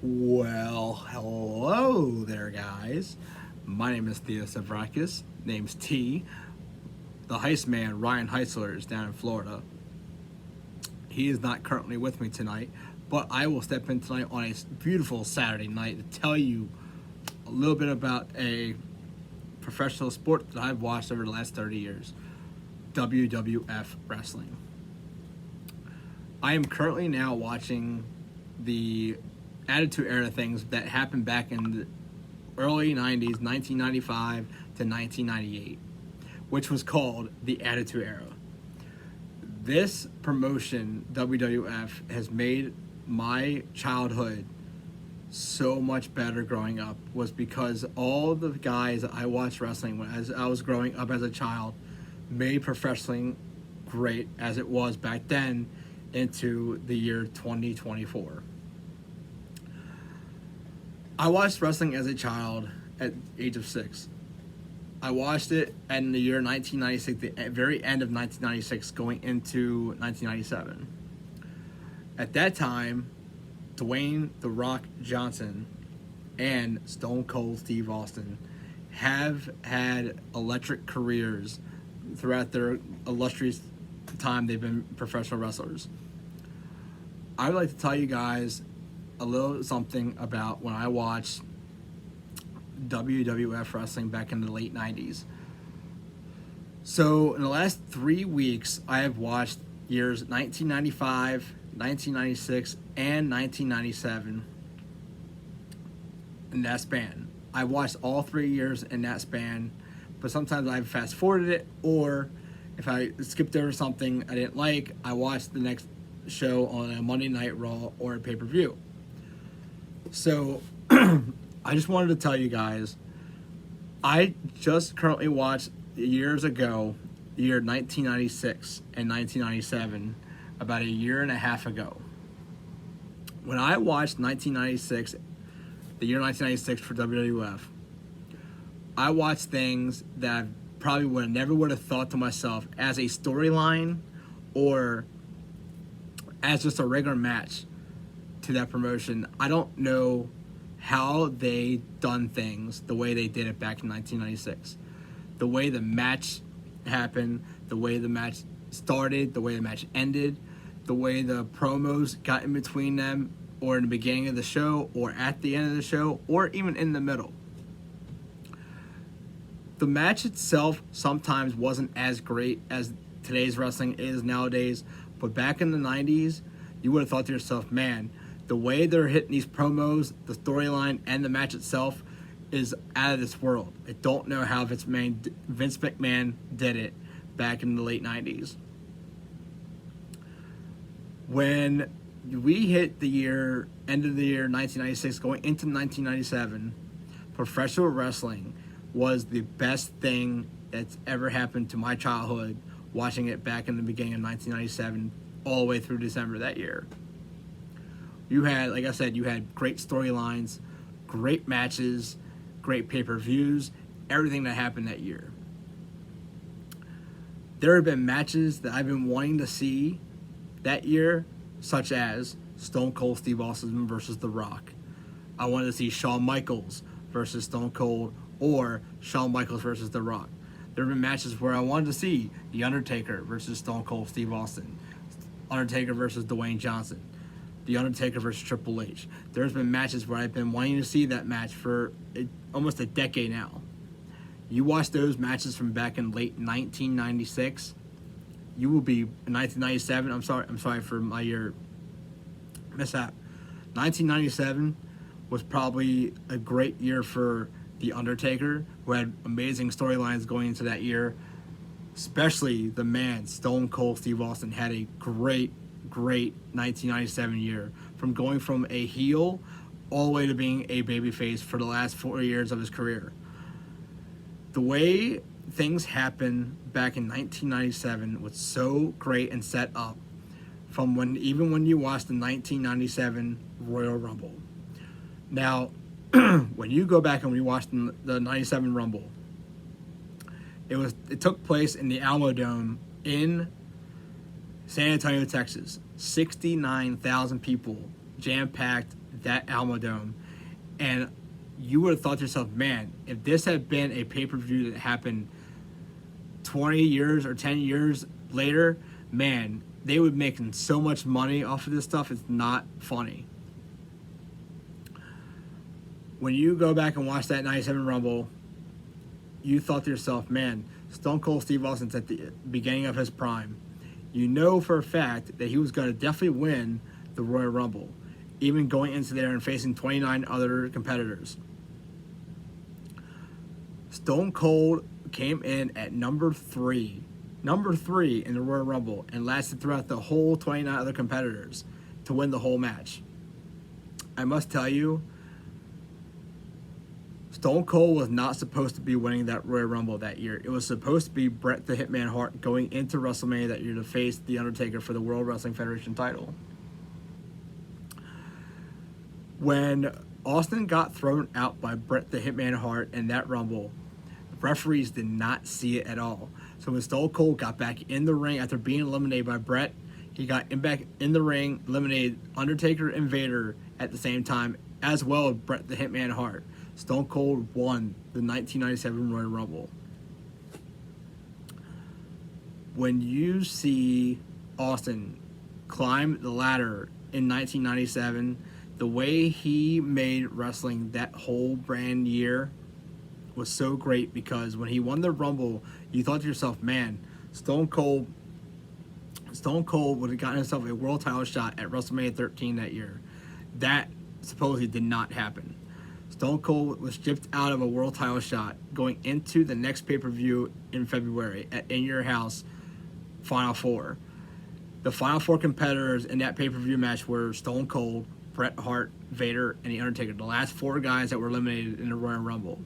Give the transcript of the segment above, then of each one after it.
Well, hello there, guys. My name is Theo Savrakis. Name's T. The heist man, Ryan Heisler, is down in Florida. He is not currently with me tonight, but I will step in tonight on a beautiful Saturday night to tell you a little bit about a professional sport that I've watched over the last 30 years, WWF Wrestling. I am currently now watching the Attitude Era things that happened back in the early 90s, 1995 to 1998, which was called the Attitude Era. This promotion, WWF, has made my childhood so much better growing up, was because all the guys that I watched wrestling when as I was growing up as a child made professionally great as it was back then into the year 2024. I watched wrestling as a child at the age of 6. I watched it in the year 1996, the very end of 1996, going into 1997. At that time, Dwayne "The Rock" Johnson and Stone Cold Steve Austin have had electric careers throughout their illustrious time they've been professional wrestlers. I would like to tell you guys a little something about when I watched WWF wrestling back in the late 90s. So, in the last 3 weeks, I have watched years 1995, 1996, and 1997 in that span. I watched all 3 years in that span, but sometimes I've fast forwarded it, or if I skipped over something I didn't like, I watched the next show on a Monday Night Raw or a pay-per-view. So, I just wanted to tell you guys, I just currently watched years ago, the year 1996 and 1997, about a year and a half ago. When I watched 1996, the year 1996 for WWF, I watched things that I probably never would have thought to myself as a storyline or as just a regular match to that promotion. I don't know how they done things the way they did it back in 1996. The way the match happened, the way the match started, the way the match ended, the way the promos got in between them, or in the beginning of the show, or at the end of the show, or even in the middle. The match itself sometimes wasn't as great as today's wrestling is nowadays, but back in the 90s, you would have thought to yourself, man, the way they're hitting these promos, the storyline, and the match itself is out of this world. I don't know how Vince McMahon did it back in the late 90s. When we hit the end of the year 1996, going into 1997, professional wrestling was the best thing that's ever happened to my childhood, watching it back in the beginning of 1997, all the way through December that year. You had, like I said, you had great storylines, great matches, great pay-per-views, everything that happened that year. There have been matches that I've been wanting to see that year, such as Stone Cold Steve Austin versus The Rock. I wanted to see Shawn Michaels versus Stone Cold, or Shawn Michaels versus The Rock. There have been matches where I wanted to see The Undertaker versus Stone Cold Steve Austin, Undertaker versus Dwayne Johnson, The Undertaker versus Triple H. There's been matches where I've been wanting to see that match for almost a decade now. You watch those matches from back in late 1996, you will be in 1997. I'm sorry for my year mishap. 1997 was probably a great year for The Undertaker, who had amazing storylines going into that year. Especially the man, Stone Cold Steve Austin, had a great 1997 year, from going from a heel all the way to being a babyface for the last 4 years of his career. The way things happened back in 1997 was so great and set up from even when you watched the 1997 Royal Rumble. Now, when you go back and we watched the 97 Rumble, it took place in the Alamo Dome in San Antonio, Texas. 69,000 people jam-packed that Alamo Dome. And you would have thought to yourself, man, if this had been a pay-per-view that happened 20 years or 10 years later, man, they would be making so much money off of this stuff. It's not funny. When you go back and watch that 97 Rumble, you thought to yourself, man, Stone Cold Steve Austin's at the beginning of his prime. You know for a fact that he was going to definitely win the Royal Rumble, even going into there and facing 29 other competitors. Stone Cold came in at number three in the Royal Rumble, and lasted throughout the whole 29 other competitors to win the whole match. I must tell you, Stone Cold was not supposed to be winning that Royal Rumble that year. It was supposed to be Bret the Hitman Hart going into WrestleMania that year to face The Undertaker for the World Wrestling Federation title. When Austin got thrown out by Bret the Hitman Hart in that Rumble, referees did not see it at all. So when Stone Cold got back in the ring after being eliminated by Bret, he got back in the ring, eliminated Undertaker and Vader at the same time, as well as Bret the Hitman Hart. Stone Cold won the 1997 Royal Rumble. When you see Austin climb the ladder in 1997, the way he made wrestling that whole brand year was so great, because when he won the Rumble, you thought to yourself, man, Stone Cold would have gotten himself a world title shot at WrestleMania 13 that year. That supposedly did not happen. Stone Cold was stripped out of a world title shot going into the next pay-per-view in February at In Your House Final Four. The Final Four competitors in that pay-per-view match were Stone Cold, Bret Hart, Vader, and The Undertaker, the last four guys that were eliminated in the Royal Rumble.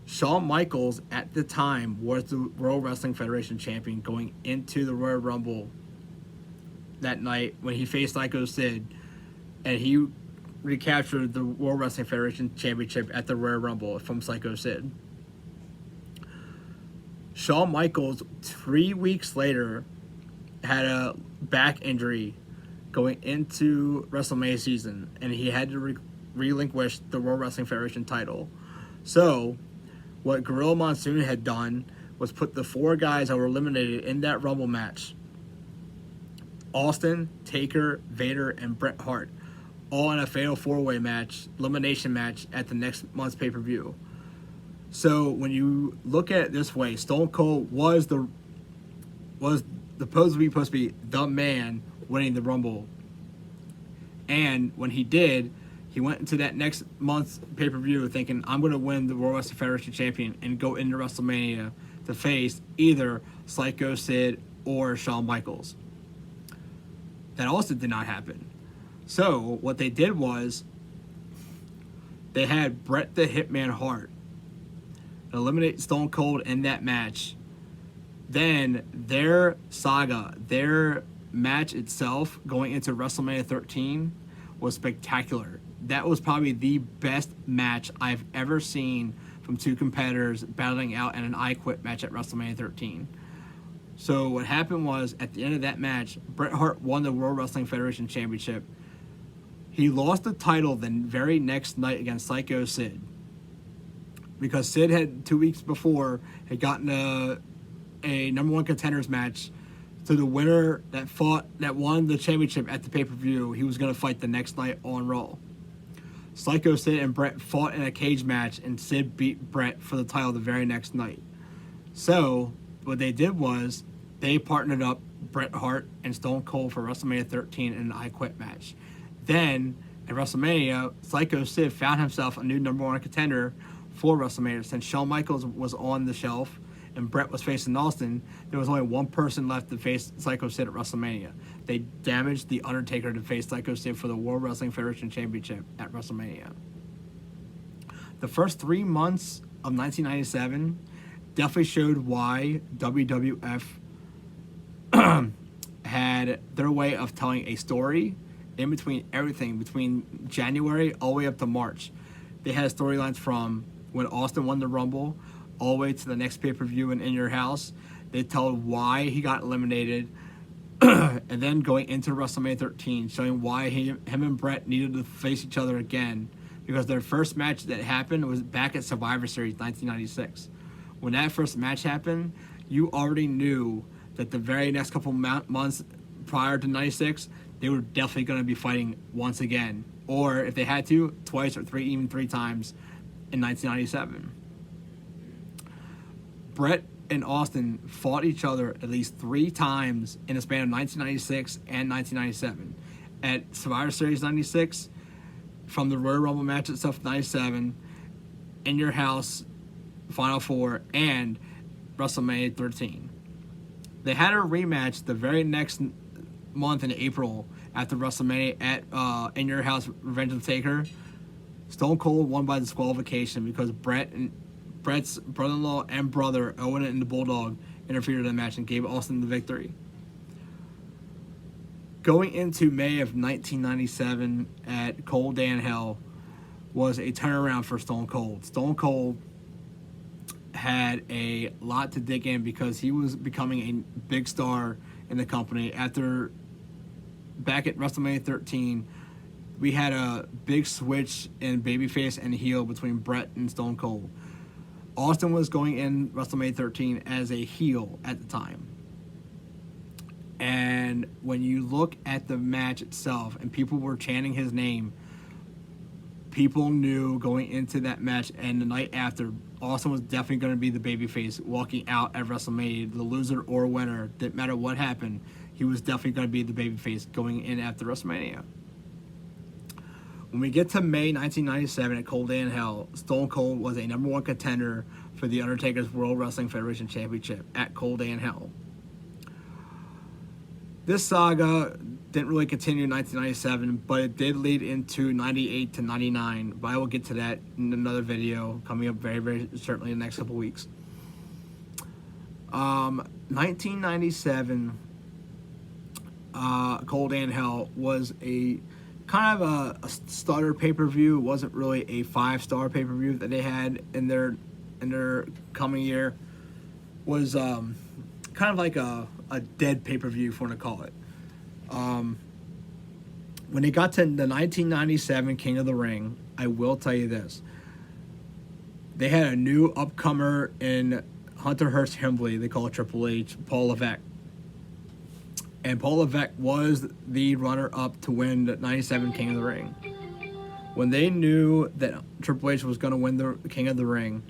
Shawn Michaels, at the time, was the World Wrestling Federation champion going into the Royal Rumble that night when he faced Psycho Sid, and he recaptured the World Wrestling Federation championship at the Royal Rumble from Psycho Sid. Shawn Michaels, 3 weeks later, had a back injury going into WrestleMania season, and he had to relinquish the World Wrestling Federation title. So what Gorilla Monsoon had done was put the four guys that were eliminated in that Rumble match, Austin, Taker, Vader, and Bret Hart, all in a fatal four-way match, elimination match at the next month's pay-per-view. So when you look at it this way, Stone Cold was supposed to be the man winning the Rumble. And when he did, he went into that next month's pay-per-view thinking, I'm going to win the World Wrestling Federation champion and go into WrestleMania to face either Psycho Sid or Shawn Michaels. That also did not happen. So what they did was they had Bret the Hitman Hart eliminate Stone Cold in that match. Then their saga, their match itself going into WrestleMania 13 was spectacular. That was probably the best match I've ever seen from two competitors battling out in an I Quit match at WrestleMania 13. So what happened was, at the end of that match, Bret Hart won the World Wrestling Federation Championship. He lost the title the very next night against Psycho Sid, because Sid had 2 weeks before had gotten a number one contenders match. So the winner that won the championship at the pay-per-view, he was going to fight the next night on Raw. Psycho Sid and Bret fought in a cage match, and Sid beat Bret for the title the very next night. So what they did was they partnered up Bret Hart and Stone Cold for WrestleMania 13 in an I Quit match. Then at WrestleMania, Psycho Sid found himself a new number one contender for WrestleMania. Since Shawn Michaels was on the shelf and Bret was facing Austin, there was only one person left to face Psycho Sid at WrestleMania. They damaged The Undertaker to face Psycho Sid for the World Wrestling Federation Championship at WrestleMania. The first 3 months of 1997 definitely showed why WWF had their way of telling a story in between everything, between January all the way up to March. They had storylines from when Austin won the Rumble all the way to the next pay-per-view in Your House. They told why he got eliminated and then going into WrestleMania 13, showing why him and Bret needed to face each other again, because their first match that happened was back at Survivor Series 1996. When that first match happened, you already knew that the very next couple months prior to 96, they were definitely going to be fighting once again, or if they had to, twice or even three times in 1997. Bret and Austin fought each other at least 3 times in the span of 1996 and 1997. At Survivor Series 96, from the Royal Rumble match itself 97, In Your House Final 4, and WrestleMania 13. They had a rematch the very next month in April after WrestleMania at In Your House Revenge of the Taker. Stone Cold won by disqualification because Bret's brother-in-law and brother, Owen and the Bulldog, interfered in the match and gave Austin the victory. Going into May of 1997 at Cold Day in Hell was a turnaround for Stone Cold. Stone Cold had a lot to dig in because he was becoming a big star in the company. After, back at WrestleMania 13, we had a big switch in babyface and heel between Bret and Stone Cold. Austin was going in WrestleMania 13 as a heel at the time. And when you look at the match itself and people were chanting his name, people knew going into that match and the night after, Austin was definitely going to be the babyface walking out at WrestleMania. The loser or winner, didn't matter what happened, he was definitely going to be the babyface going in after WrestleMania. When we get to May 1997 at Cold Day in Hell, Stone Cold was a number 1 contender for The Undertaker's World Wrestling Federation Championship at Cold Day in Hell. This saga didn't really continue in 1997, but it did lead into 98 to 99. But I will get to that in another video coming up very, very certainly in the next couple weeks. 1997, Cold Day in Hell was a kind of a starter pay-per-view. It wasn't really a 5-star pay-per-view that they had in their coming year. Was kind of like a dead pay-per-view, if you want to call it. When they got to the 1997 King of the Ring, I will tell you this. They had a new upcomer in Hunter Hearst Helmsley. They call it Triple H, Paul Levesque. And Paul Levesque was the runner-up to win the 97 King of the Ring. When they knew that Triple H was going to win the King of the Ring,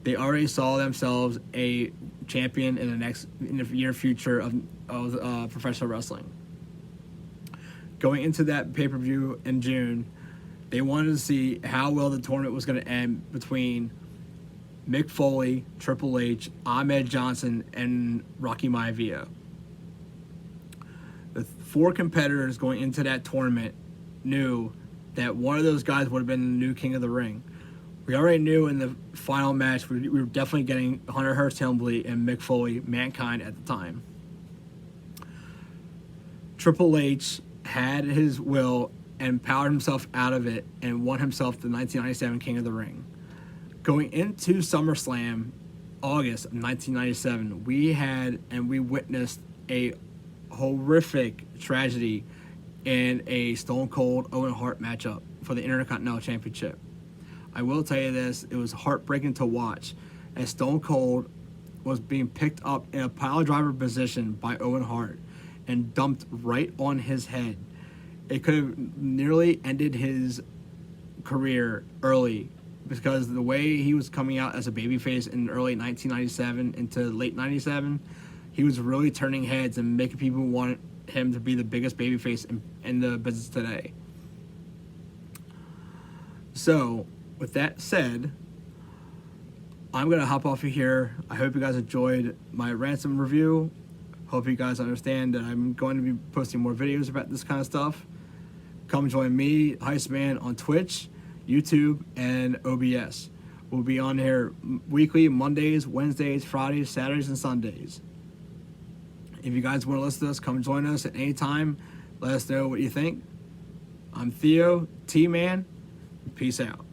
they already saw themselves a champion in the near future of professional wrestling. Going into that pay-per-view in June, they wanted to see how well the tournament was going to end between Mick Foley, Triple H, Ahmed Johnson, and Rocky Maivia. The 4 competitors going into that tournament knew that one of those guys would have been the new King of the Ring. We already knew in the final match we were definitely getting Hunter Hearst Helmsley and Mick Foley, Mankind at the time. Triple H had his will and powered himself out of it and won himself the 1997 King of the Ring. Going into SummerSlam, August of 1997, we witnessed a horrific tragedy in a Stone Cold Owen Hart matchup for the Intercontinental Championship. I will tell you this, it was heartbreaking to watch as Stone Cold was being picked up in a pile driver position by Owen Hart and dumped right on his head. It could have nearly ended his career early because the way he was coming out as a babyface in early 1997 into late 97, he was really turning heads and making people want him to be the biggest babyface in the business today. So, with that said, I'm going to hop off of here. I hope you guys enjoyed my ransom review. Hope you guys understand that I'm going to be posting more videos about this kind of stuff. Come join me, Heistman, on Twitch, YouTube, and OBS. We'll be on here weekly, Mondays, Wednesdays, Fridays, Saturdays, and Sundays. If you guys want to listen to us, come join us at any time. Let us know what you think. I'm Theo, T-Man. Peace out.